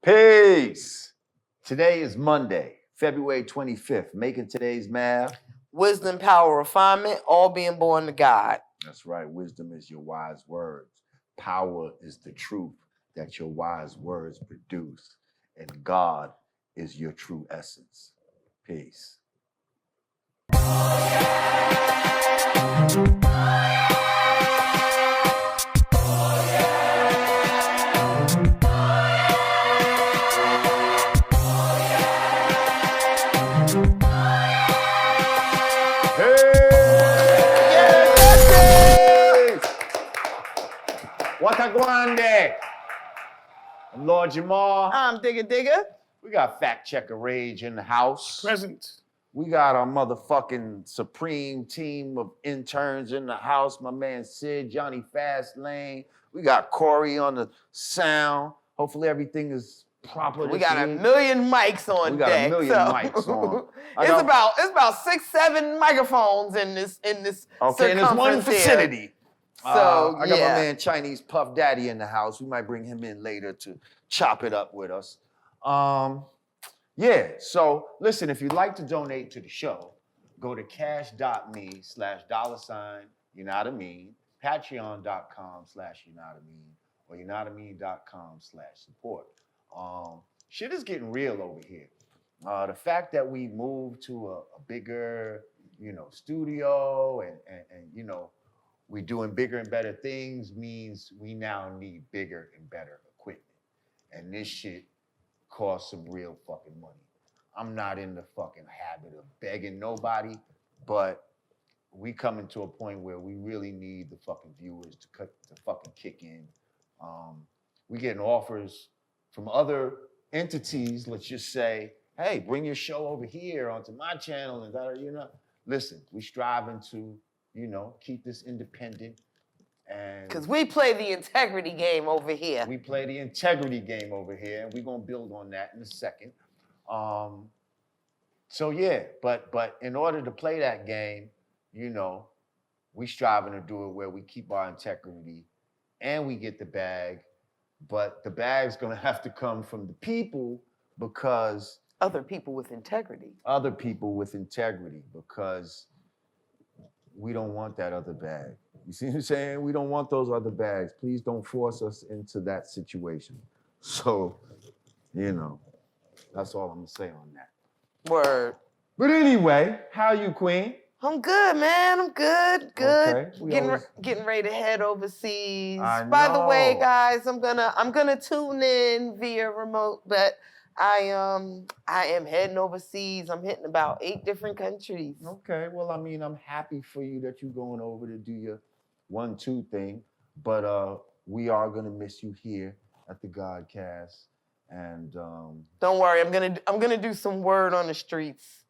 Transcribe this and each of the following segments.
Peace. Today is Monday, February 25th. Making today's math. Wisdom, power, refinement, all being born to God. That's right. Wisdom is your wise words. Power is the truth that your wise words produce. And God is your true essence. Peace. Wataguande. I'm Lord Jamar. I'm Digger. We got Fact Checker Rage in the house. Present. We got our motherfucking supreme team of interns in the house. My man Sid, Johnny Fastlane. We got Corey on the sound. Hopefully everything is proper. We got a million mics on We got deck. a million mics on. It's about 6-7 microphones in this okay, and there's one vicinity. So I got my man Chinese Puff Daddy in the house. We might bring him in later to chop it up with us. So listen, if you'd like to donate to the show, go to cash.me/$Yanadameen, patreon.com/Yanadameen, or Yanadameen.com/support. Shit is getting real over here. The fact that we moved to a bigger, studio and we're doing bigger and better things means we now need bigger and better equipment. And this shit costs some real fucking money. I'm not in the fucking habit of begging nobody, but we coming to a point where we really need the fucking viewers to fucking kick in. We getting offers from other entities, let's just say, hey, bring your show over here onto my channel and that, Listen, we striving to, keep this independent. And because we play the integrity game over here. We play the integrity game over here, and we're gonna build on that in a second. But in order to play that game, we striving to do it where we keep our integrity and we get the bag, but the bag's gonna have to come from the people because other people with integrity. Because we don't want that other bag. You see what I'm saying? We don't want those other bags. Please don't force us into that situation. So, that's all I'm gonna say on that. Word. But anyway, how you, Queen? I'm good, man. I'm good. Okay. Getting ready to head overseas. I By the way, know. guys, I'm gonna tune in via remote, but I am heading overseas. I'm hitting about 8 different countries. Okay. Well, I'm happy for you that you're going over to do your 1-2 thing, but we are gonna miss you here at the Godcast, and don't worry, I'm gonna do some word on the streets.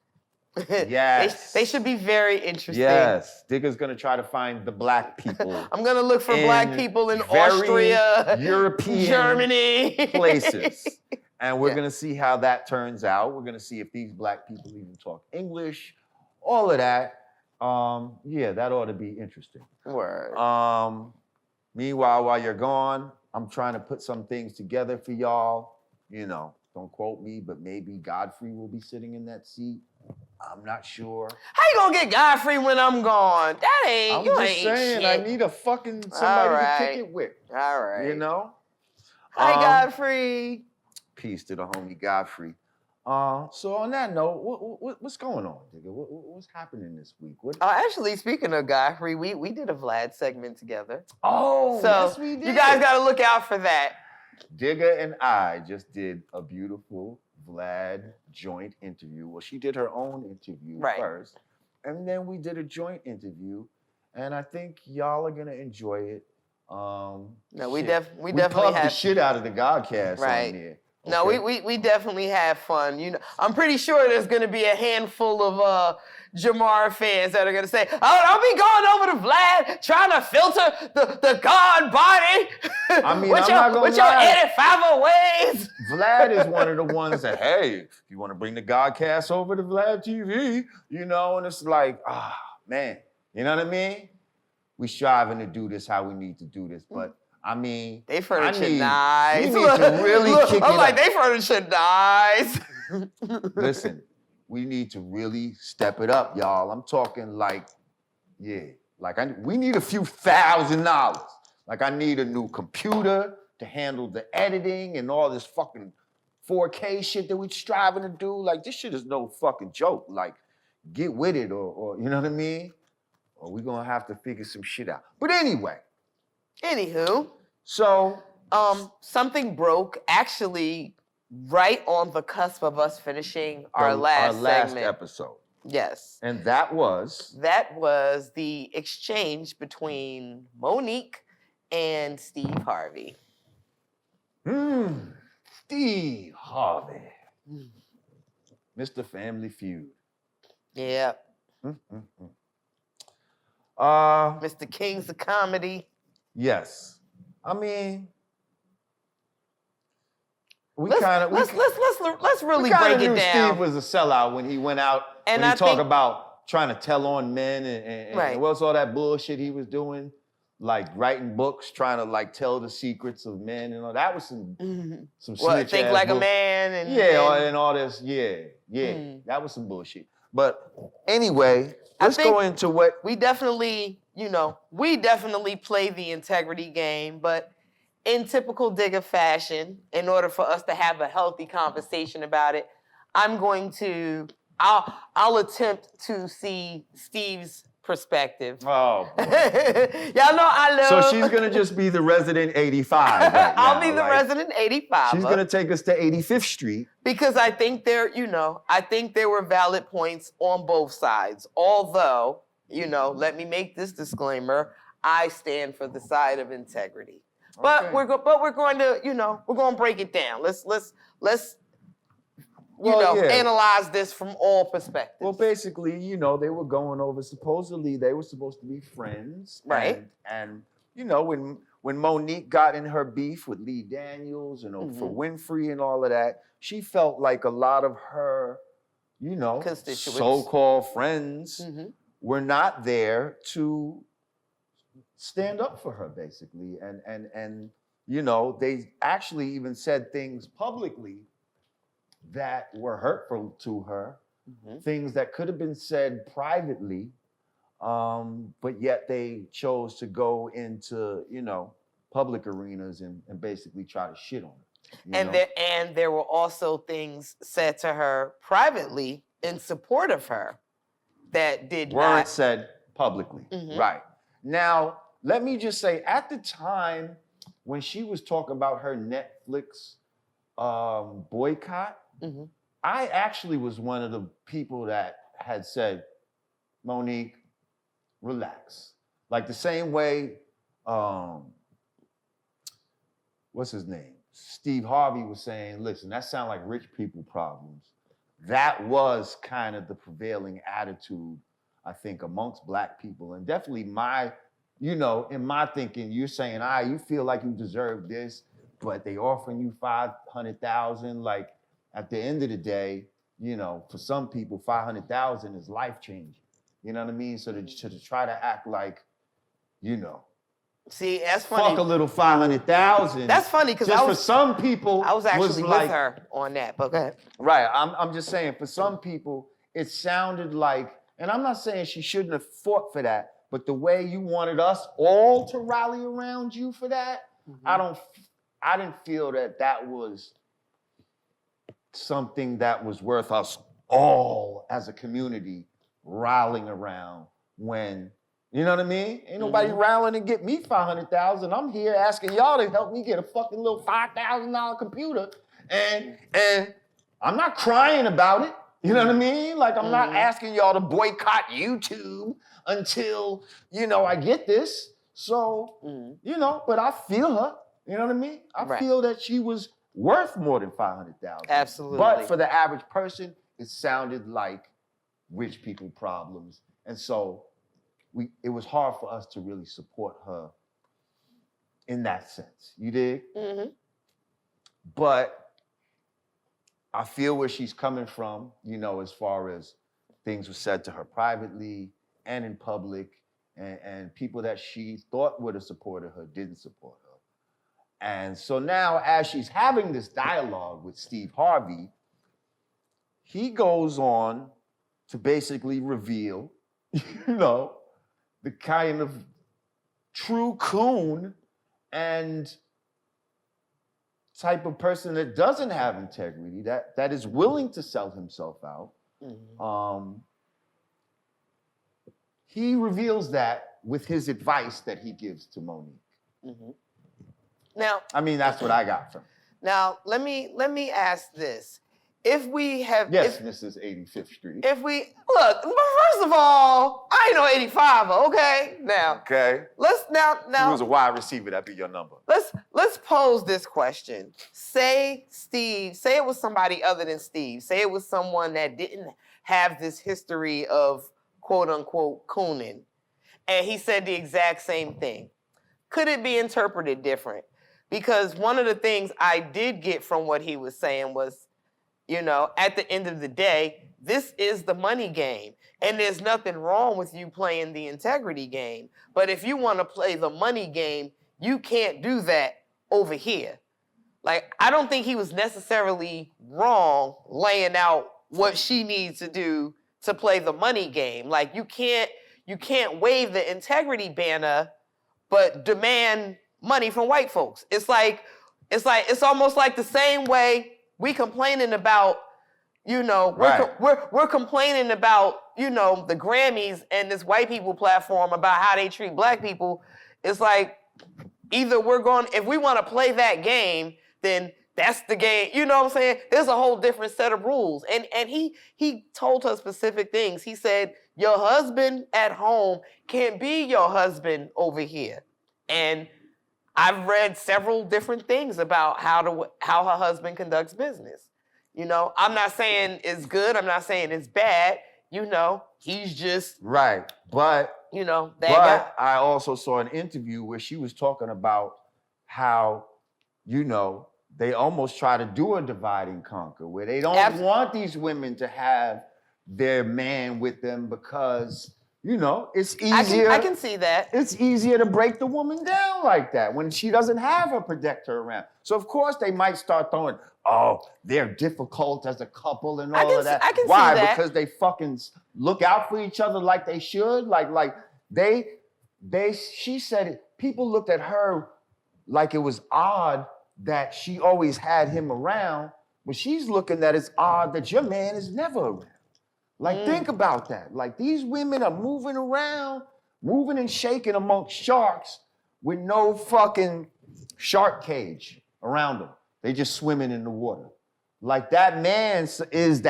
Yes. they should be very interesting. Yes, Digger's gonna try to find the black people. I'm gonna look for black people in very Austria, European Germany, places, and we're gonna see how that turns out. We're gonna see if these black people even talk English, all of that. That ought to be interesting. Word. Meanwhile, while you're gone, I'm trying to put some things together for y'all. Don't quote me, but maybe Godfrey will be sitting in that seat. I'm not sure. How you gonna get Godfrey when I'm gone? That ain't. I'm you just ain't saying, shit. I need a fucking somebody to kick it with. All right. Hi, Godfrey. Peace to the homie Godfrey. So on that note, what's going on, nigga? What's happening this week? Actually, speaking of Godfrey, we did a Vlad segment together. Oh, so yes, we did. You guys got to look out for that. Digger and I just did a beautiful Vlad joint interview. Well, she did her own interview first, and then we did a joint interview, and I think y'all are gonna enjoy it. We definitely pumped have the shit out of the Godcast on here. Okay. No, we definitely have fun. I'm pretty sure there's going to be a handful of Jamar fans that are going to say, "Oh, don't be going over to Vlad trying to filter the God body." with your edit 5 ways. Vlad is one of the ones that, hey, if you want to bring the Godcast over to Vlad TV, and it's like, man, you know what I mean? We striving to do this how we need to do this, but I mean, they furniture we nice. need to really kick it I'm like, up. they furniture nice. Listen, we need to really step it up, y'all. I'm talking like, we need a few $1,000s. Like I need a new computer to handle the editing and all this fucking 4K shit that we striving to do. Like this shit is no fucking joke. Like get with it or you know what I mean? Or we're gonna have to figure some shit out. But anyway. Anywho. So something broke actually right on the cusp of us finishing our last segment. episode. Yes. And that was? That was the exchange between MoNique and Steve Harvey. Steve Harvey. Mr. Family Feud. Yeah. Mr. King's of Comedy. Yes. I mean, let's really break it down. Steve was a sellout when he went out and he talked about trying to tell on men and what's all that bullshit he was doing, like writing books, trying to like tell the secrets of men and all that was some what, think like books. A Man and and all this, that was some bullshit. But anyway, let's go into what we definitely play the integrity game, but in typical Digger fashion, in order for us to have a healthy conversation about it, I'll attempt to see Steve's perspective. Oh. Y'all know I love. So she's gonna just be the resident 85. Right now, I'll be the resident 85. She's gonna take us to 85th Street. Because I think there were valid points on both sides. Although, let me make this disclaimer: I stand for the side of integrity. But we're going to break it down. Let's analyze this from all perspectives. Well, basically, they were going over. Supposedly, they were supposed to be friends, right? And when MoNique got in her beef with Lee Daniels and for Winfrey and all of that, she felt like a lot of her, constituents, so-called friends, were not there to stand up for her, basically, and they actually even said things publicly that were hurtful to her, things that could have been said privately, but yet they chose to go into public arenas and basically try to shit on her. And there were also things said to her privately in support of her that weren't said publicly, right? Now, let me just say, at the time when she was talking about her Netflix boycott, I actually was one of the people that had said, MoNique, relax. Like the same way, what's his name? Steve Harvey was saying, listen, that sounds like rich people problems. That was kind of the prevailing attitude, I think, amongst Black people. And definitely in my thinking, you're saying, you feel like you deserve this, but they offering you $500,000. Like at the end of the day, for some people, $500,000 is life changing. You know what I mean? So to try to act like, see, that's funny. Fuck a little $500,000. That's funny because for some people, I was actually with her on that. But go ahead. Right. I'm just saying, for some people, it sounded like, and I'm not saying she shouldn't have fought for that, but the way you wanted us all to rally around you for that, I didn't feel that was something that was worth us all as a community rallying around when, you know what I mean? Ain't nobody rallying to get me $500,000. I'm here asking y'all to help me get a fucking little $5,000 computer. And I'm not crying about it. You know what I mean? Like, I'm not asking y'all to boycott YouTube until, I get this. So, but I feel her. You know what I mean? I feel that she was worth more than $500,000. Absolutely. But for the average person, it sounded like rich people problems. And so it was hard for us to really support her in that sense. You dig? But I feel where she's coming from, as far as things were said to her privately and in public, and people that she thought would have supported her didn't support her. And so now, as she's having this dialogue with Steve Harvey, he goes on to basically reveal, the kind of true coon and type of person that doesn't have integrity, that is willing to sell himself out. Mm-hmm. He reveals that with his advice that he gives to MoNique. Mm-hmm. Now, I mean, that's what I got from him. Now, let me ask this. If we have... Yes, Mrs. 85th Street. If we... Look, first of all, I ain't no 85, okay? Now... Okay. Let's now... If you was a wide receiver, that'd be your number. Let's pose this question. Say it was somebody other than Steve. Say it was someone that didn't have this history of quote-unquote cooning. And he said the exact same thing. Could it be interpreted different? Because one of the things I did get from what he was saying was, at the end of the day, this is the money game. And there's nothing wrong with you playing the integrity game. But if you want to play the money game, you can't do that over here. Like, I don't think he was necessarily wrong laying out what she needs to do to play the money game. Like, you can't wave the integrity banner, but demand money from white folks. It's almost like the same way we complaining about, we're complaining about, the Grammys and this white people platform about how they treat black people. It's like, either if we want to play that game, then that's the game. You know what I'm saying? There's a whole different set of rules. And he told her specific things. He said, your husband at home can't be your husband over here. And I've read several different things about how her husband conducts business. I'm not saying it's good. I'm not saying it's bad. He's just... Right. But... that guy. I also saw an interview where she was talking about how, they almost try to do a divide and conquer, where they don't want these women to have their man with them because... it's easier. I can see that. It's easier to break the woman down like that when she doesn't have a protector around. So of course they might start throwing, they're difficult as a couple and all of that. I can Why? see that. Because they fucking look out for each other like they should. She said it. People looked at her like it was odd that she always had him around, but she's looking at it's odd that your man is never around. Think about that. Like, these women are moving around, moving and shaking amongst sharks with no fucking shark cage around them. They just swimming in the water. Like, that man is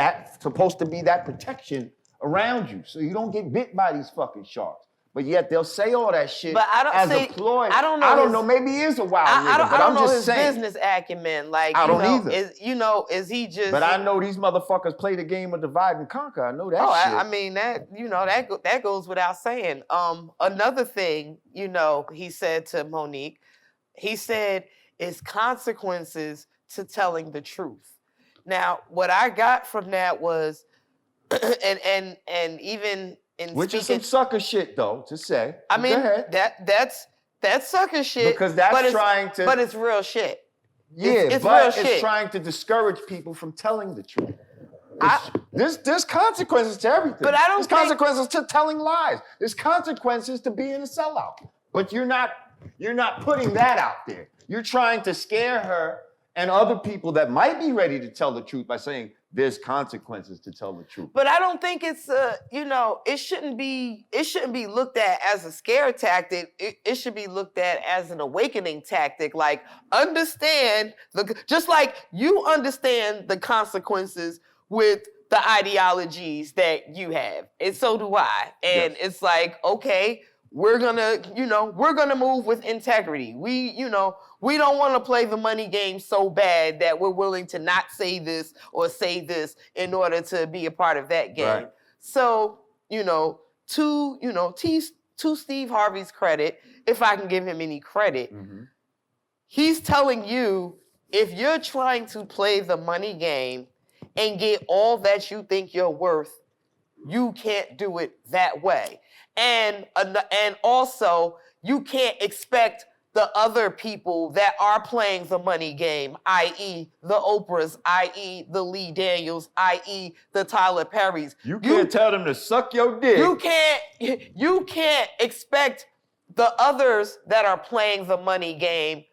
supposed to be that protection around you so you don't get bit by these fucking sharks. But yet they'll say all that shit a ploy. I don't know. Maybe he is a wild nigga, but I'm just saying. I don't know his business acumen. Like, I don't either. Is he just... But I know these motherfuckers play the game of divide and conquer. I know that shit. I mean, that goes without saying. Another thing, he said to MoNique, he said, it's consequences to telling the truth. Now, what I got from that was, and even... Which is some sucker shit, though, to say. I mean, that's sucker shit. Because that's trying to... But it's real shit. Yeah, it's real shit. It's trying to discourage people from telling the truth. There's consequences to everything. But There's consequences to telling lies. There's consequences to being a sellout. But you're not putting that out there. You're trying to scare her and other people that might be ready to tell the truth by saying, there's consequences to tell the truth. But I don't think it's it shouldn't be looked at as a scare tactic. It should be looked at as an awakening tactic. Like, understand just like you understand the consequences with the ideologies that you have. And so do I. And It's like, okay, we're gonna move with integrity. We don't want to play the money game so bad that we're willing to not say this or say this in order to be a part of that game. Right. So, to Steve Harvey's credit, if I can give him any credit, he's telling you, if you're trying to play the money game and get all that you think you're worth, you can't do it that way. And also, you can't expect the other people that are playing the money game, i.e. the Oprahs, i.e. the Lee Daniels, i.e. the Tyler Perrys. You can't tell them to suck your dick. You can't expect the others that are playing the money game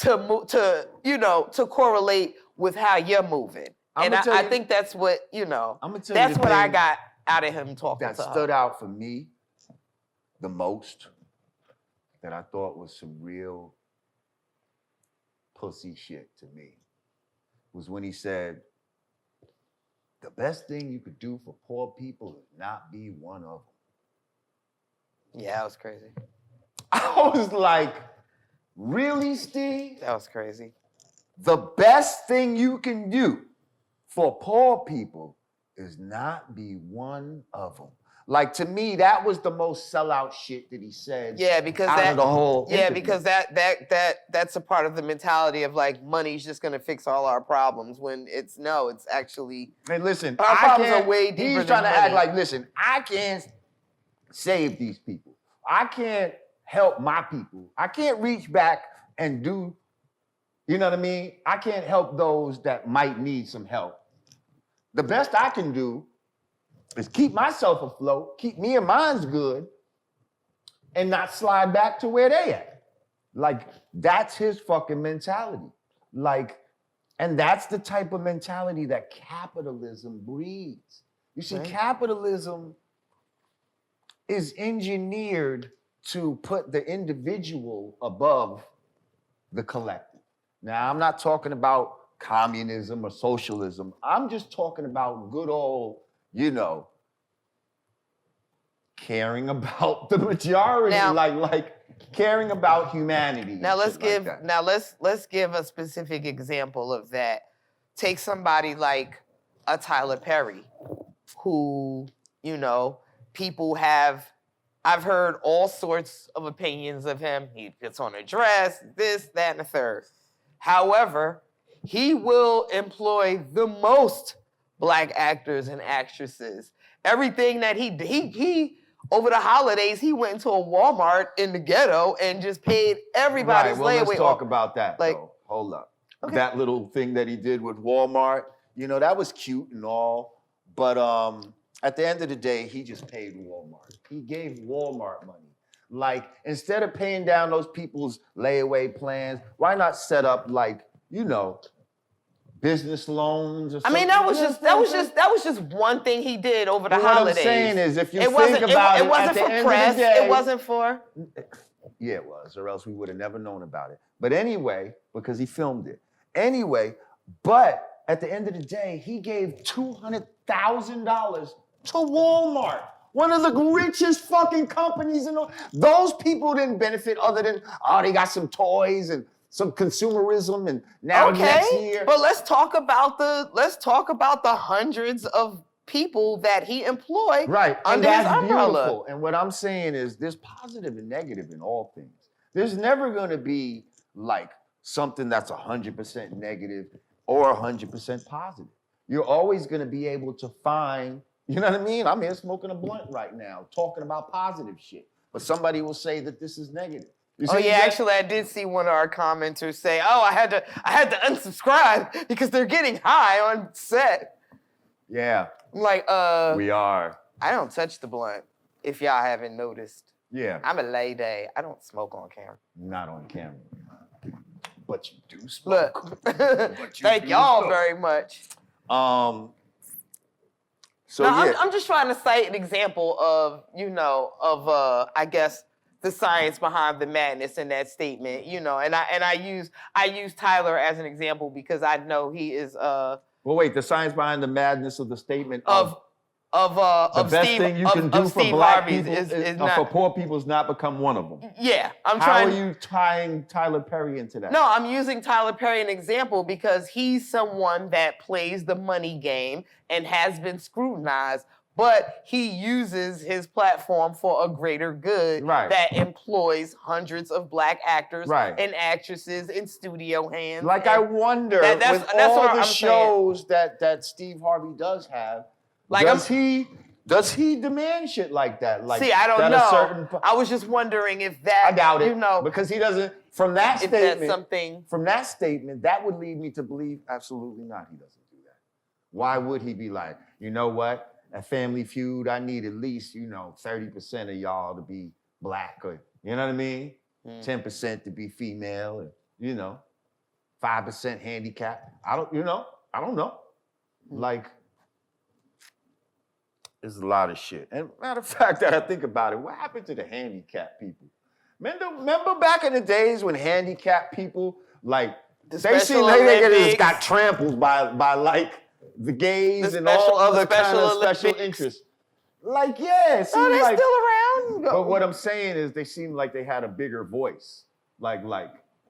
to correlate with how you're moving. And I think that's what, that's what I got out of him talking to her. That stood out for me the most, that I thought was some real pussy shit to me, was when he said, the best thing you could do for poor people is not be one of them. Yeah, that was crazy. I was like, really, Steve? That was crazy. The best thing you can do for poor people is not be one of them. Like, to me, that was the most sellout shit that he said. Yeah, because out of the whole interview. because that's a part of the mentality of like money's just gonna fix all our problems when it's actually. Hey, listen, our problems are way deeper. He's trying to act like, listen, I can't save these people. I can't help my people. I can't reach back and do, you know what I mean? I can't help those that might need some help. The best I can do is keep myself afloat, keep me and mine's good, and not slide back to where they at. Like, that's his fucking mentality. Like, and that's the type of mentality that capitalism breeds. You see, capitalism is engineered to put the individual above the collective. Now, I'm not talking about communism or socialism. I'm just talking about good old, caring about the majority, now, like caring about humanity. Now let's give a specific example of that. Take somebody like a Tyler Perry, who, people have. I've heard all sorts of opinions of him. He puts on a dress, this, that, and the third. However, he will employ the most Black actors and actresses. Everything that he over the holidays, he went into a Walmart in the ghetto and just paid everybody's layaway. Let's talk about that, though. Hold up. Okay. That little thing that he did with Walmart, that was cute and all, but at the end of the day, he just paid Walmart. He gave Walmart money. Like, instead of paying down those people's layaway plans, why not set up business loans or something? I mean, that was just one thing he did over the holidays. What I'm saying is, if you think about it, it wasn't for press. It wasn't for. Yeah, it was, or else we would have never known about it. But anyway, because he filmed it. Anyway, but at the end of the day, he gave $200,000 to Walmart, one of the richest fucking companies in the world. Those people didn't benefit other than, they got some toys and some consumerism, and now next year. But let's talk about the hundreds of people that he employed under his umbrella. Beautiful. And what I'm saying is, there's positive and negative in all things. There's never going to be like something that's 100% negative or 100% positive. You're always going to be able to find, you know what I mean? I'm here smoking a blunt right now, talking about positive shit. But somebody will say that this is negative. Actually, I did see one of our commenters say, I had to unsubscribe because they're getting high on set. Yeah. I'm like, we are. I don't touch the blunt, if y'all haven't noticed. Yeah. I'm a lady. I don't smoke on camera. Not on camera. But you do smoke. Look, thank y'all very much. I'm just trying to cite an example of, I guess, the science behind the madness in that statement, and I use Tyler as an example because I know he is well, wait, the science behind the madness of the statement of the best Steve, thing you can do for Steve Black Harvey's people is not, for poor people is not become one of them. Yeah, How are you tying Tyler Perry into that? No, I'm using Tyler Perry an example because he's someone that plays the money game and has been scrutinized, but he uses his platform for a greater good that employs hundreds of Black actors and actresses in studio hands. Like, I wonder, with all the shows that Steve Harvey does have, like, does he demand shit like that? Like, see, I don't know. I was just wondering if that. I doubt it. Because he doesn't. From that if statement, that's something. From that statement, that would lead me to believe absolutely not. He doesn't do that. Why would he be like, you know what? At Family Feud, I need at least 30% of y'all to be black, or you know what I mean? 10% to be female, and 5% handicap. I don't know. Like, there's a lot of shit. And matter of fact, that I think about it, what happened to the handicapped people? Remember back in the days when handicapped people, like, they seem like they just got trampled by like the gays and all other kind of special interests. Like, yeah, it seemed they're still around. But what I'm saying is they seemed like they had a bigger voice. Like,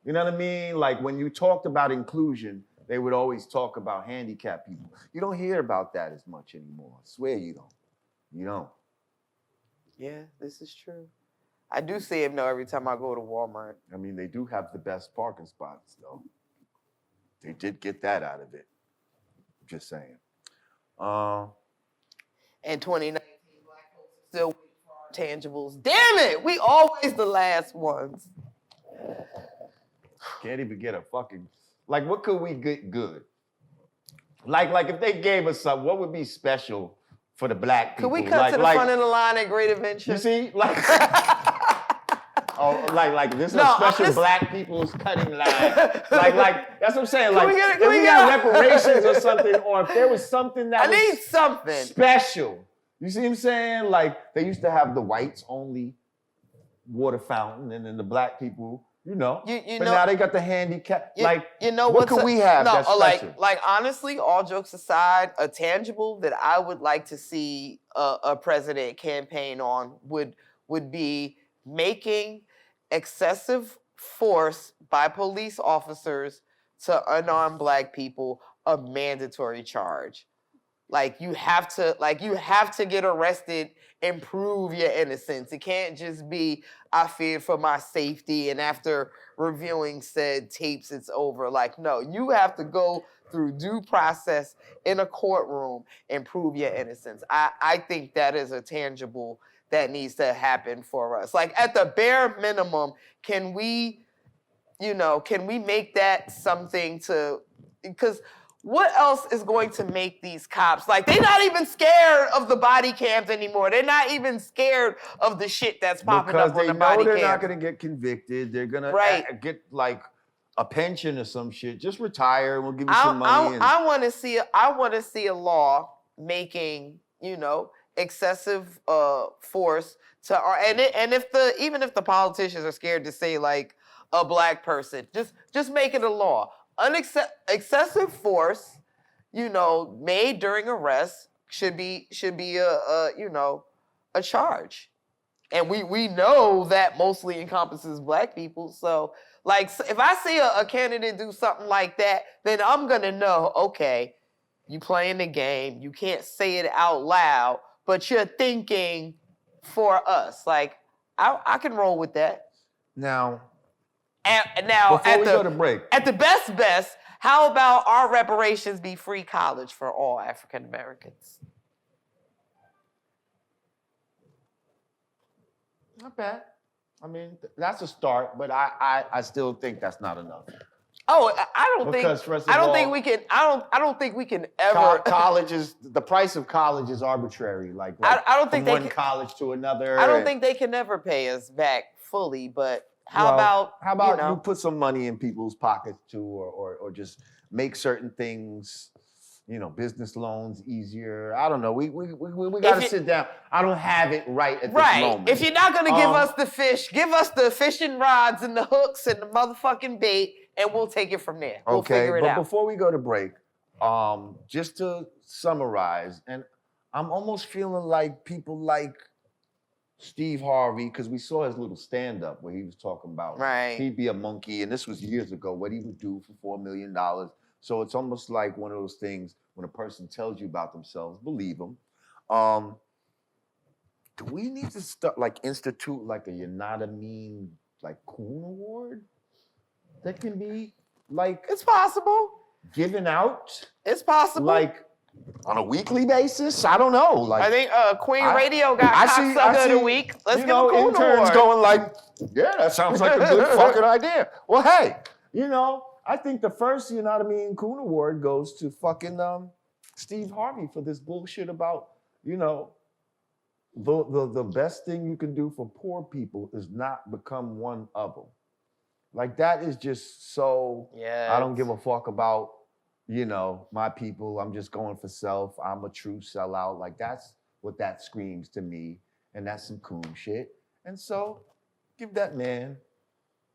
you know what I mean? Like when you talked about inclusion, they would always talk about handicapped people. You don't hear about that as much anymore. I swear you don't. You don't. Yeah, this is true. I do see him though every time I go to Walmart. I mean, they do have the best parking spots though. They did get that out of it. Just saying. And 2019, black folks are still waiting for our tangibles. Damn it, we always the last ones. Can't even get a fucking, like, what could we get good? Like if they gave us something, what would be special for the black people? Could we cut to the front of the line at Great Adventure? You see, like, like this is a special black people's cutting line. Like that's what I'm saying. Like, if we got reparations or something, or if there was something that I need something special. You see what I'm saying? Like they used to have the whites only water fountain, and then the black people. But now they got the handicap. What could we have that's special? Like honestly, all jokes aside, a tangible that I would like to see a president campaign on would be making excessive force by police officers to unarmed black people a mandatory charge. Like you have to get arrested and prove your innocence. It can't just be, I feared for my safety, and after reviewing said tapes, it's over. Like, no, you have to go through due process in a courtroom and prove your innocence. I think that is a tangible that needs to happen for us. Like at the bare minimum, can we make that something to, because what else is going to make these cops, like, they're not even scared of the body cams anymore. They're not even scared of the shit that's popping up on the body cams. Because they know they're not going to get convicted. They're going to get, like, a pension or some shit. Just retire. We'll give you some money. I want to see a law making, excessive force to, and even if the politicians are scared to say, like, a black person, just make it a law. Excessive force, made during arrest should be a charge, and we know that mostly encompasses black people. So, like, if I see a candidate do something like that, then I'm gonna know, okay, you playing the game. You can't say it out loud, but you're thinking for us. Like, I can roll with that. Now. Now, before we go to break, at the best, how about our reparations be free college for all African Americans? Not bad. I mean, that's a start, but I still think that's not enough. Oh, I don't think we can ever. College is the price of college is arbitrary. Like I don't think from one college to another. I don't think they can ever pay us back fully, but. How about you put some money in people's pockets too, or just make certain things, business loans easier. I don't know. We got to sit down. I don't have it right at this moment. If you're not gonna give us the fish, give us the fishing rods and the hooks and the motherfucking bait, and we'll take it from there. We'll figure it out. But before we go to break, just to summarize, and I'm almost feeling like people like Steve Harvey, because we saw his little stand-up where he was talking about he'd be a monkey, and this was years ago, what he would do for $4 million. So it's almost like one of those things when a person tells you about themselves, believe them. Do we need to start, like, institute like a Yanadameen Coon Award that can be like it's possible given out? It's possible. Like on a weekly basis. I don't know. Like I think Queen I- Radio got I Cocksucker of the see, Week. Let's you give know, a Coon interns Award. going like, yeah, that sounds like a good fucking idea. Well, hey, you know, I think the first, you know what I mean, Coon Award goes to fucking Steve Harvey for this bullshit about, you know, the best thing you can do for poor people is not become one of them. Like that is just so, Yeah. I don't give a fuck about, you know, my people. I'm just going for self. I'm a true sellout. Like that's what that screams to me. And that's some coon shit. And so give that man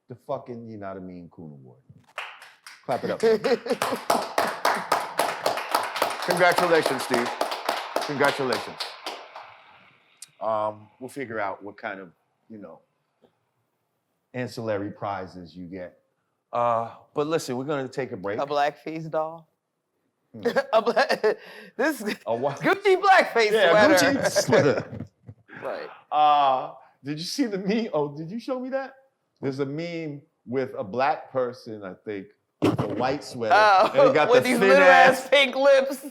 the fucking, you know what I mean, Coon Award. Clap it up. Congratulations, Steve. Congratulations. We'll figure out what kind of, you know, ancillary prizes you get. But listen, we're gonna take a break. A blackface doll. Hmm. This A what? Gucci blackface Yeah, sweater. Gucci sweater. Right. Did you see the meme? Oh, did you show me that? There's a meme with a black person, I think, with a white sweater. and he got with the these thin little ass ass. pink lips.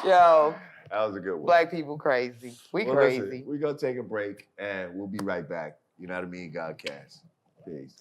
Yo, That was a good one. black people crazy. We Well, crazy. listen, we're gonna take a break and we'll be right back. You know what I mean, Godcast. Peace.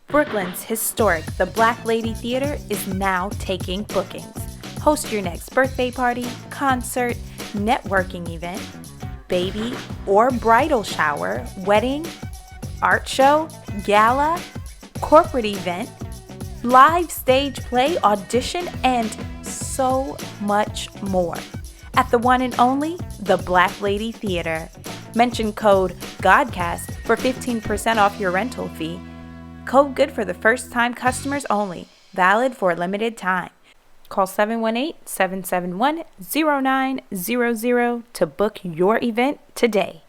Brooklyn's historic The Black Lady Theater is now taking bookings. Host your next birthday party, concert, networking event, baby or bridal shower, wedding, art show, gala, corporate event, live stage play, audition, and so much more. At the one and only The Black Lady Theater. Mention code GODCAST for 15% off your rental fee. Code good for the first time customers only. Valid for a limited time. Call 718-771-0900 to book your event today.